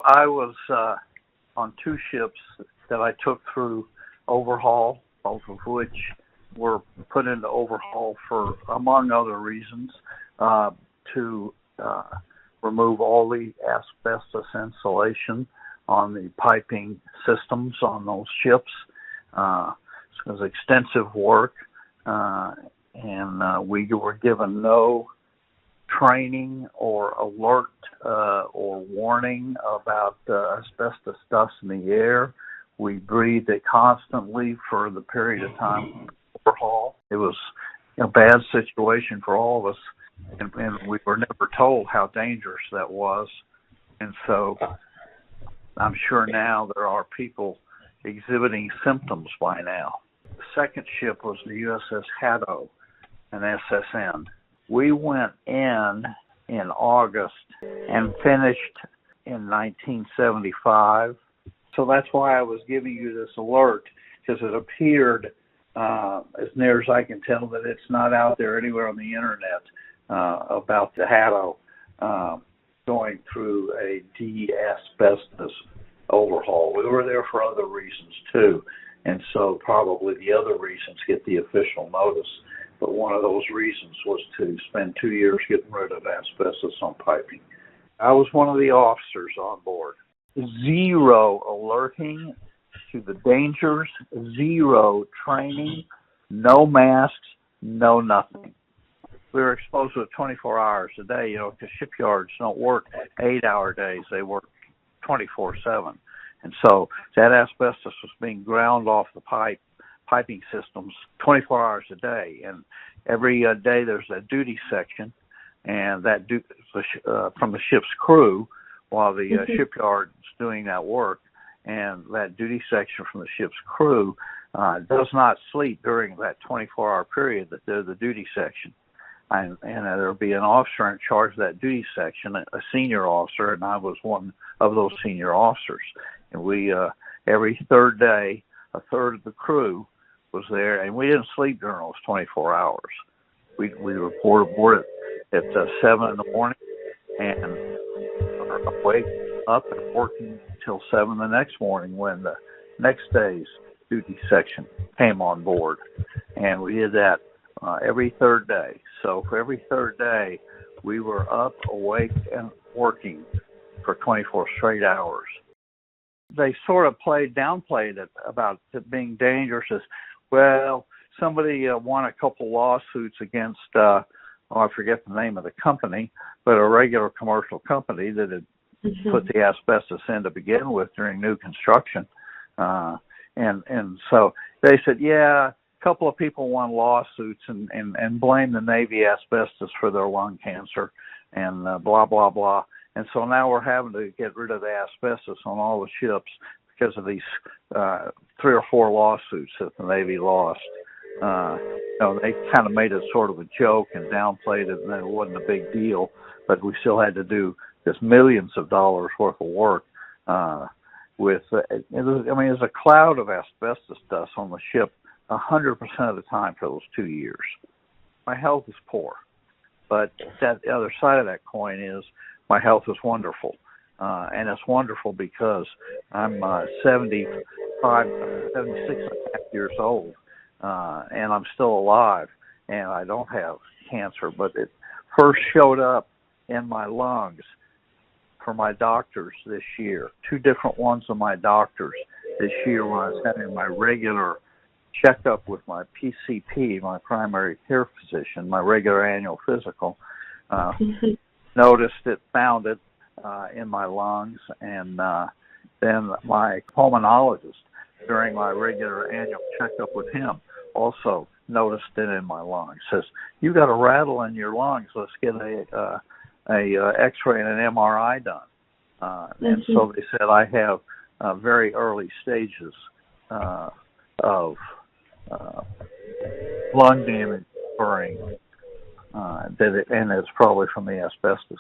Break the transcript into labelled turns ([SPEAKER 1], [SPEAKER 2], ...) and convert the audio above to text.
[SPEAKER 1] I was on two ships that I took through overhaul, both of which were put into overhaul for, among other reasons, to remove all the asbestos insulation on the piping systems on those ships. It was extensive work, and we were given no training or alert or warning about asbestos dust in the air. We breathed it constantly for the period of time overhaul. It was a bad situation for all of us, and we were never told how dangerous that was. And so I'm sure now there are people exhibiting symptoms by now. The second ship was the USS Haddo, an SSN. We went in August and finished in 1975. So that's why I was giving you this alert, because it appeared, as near as I can tell, that it's not out there anywhere on the internet about the Haddo going through a de-asbestos overhaul. We were there for other reasons too, and so probably the other reasons get the official notice. But one of those reasons was to spend 2 years getting rid of asbestos on piping. I was one of the officers on board. Zero alerting to the dangers, zero training, no masks, no nothing. We were exposed to it 24 hours a day, because shipyards don't work 8-hour days. They work 24/7. And so that asbestos was being ground off the piping systems 24 hours a day. And every day there's a duty section, and that from the ship's crew while the shipyard's doing that work. And that duty section from the ship's crew does not sleep during that 24-hour period that they're the duty section. And there'll be an officer in charge of that duty section, a senior officer, and I was one of those senior officers. And we, every third day, a third of the crew was there, and we didn't sleep during those 24 hours. We reported aboard at 7 in the morning, and were awake up and working until 7 the next morning when the next day's duty section came on board. And we did that every third day. So for every third day, we were up, awake, and working for 24 straight hours. They sort of downplayed it about it being dangerous as, well, somebody won a couple lawsuits against, I forget the name of the company, but a regular commercial company that had put the asbestos in to begin with during new construction. And so they said, yeah, a couple of people won lawsuits and blamed the Navy asbestos for their lung cancer and blah, blah, blah. And so now we're having to get rid of the asbestos on all the ships because of these 3 or 4 lawsuits that the Navy lost. They kind of made it sort of a joke and downplayed it, and then it wasn't a big deal. But we still had to do this millions of dollars worth of work there's a cloud of asbestos dust on the ship 100% of the time for those 2 years. My health is poor, but the other side of that coin is my health is wonderful. And it's wonderful because I'm 76 and a half years old, and I'm still alive, and I don't have cancer, but it first showed up in my lungs for my doctors this year. 2 different ones of my doctors this year when I was having my regular checkup with my PCP, my primary care physician, my regular annual physical, noticed it, found it in my lungs, and then my pulmonologist during my regular annual checkup with him also noticed it in my lungs. Says, you got a rattle in your lungs, let's get a X-ray and an MRI done. And so they said I have very early stages of lung damage occurring, and it's probably from the asbestos.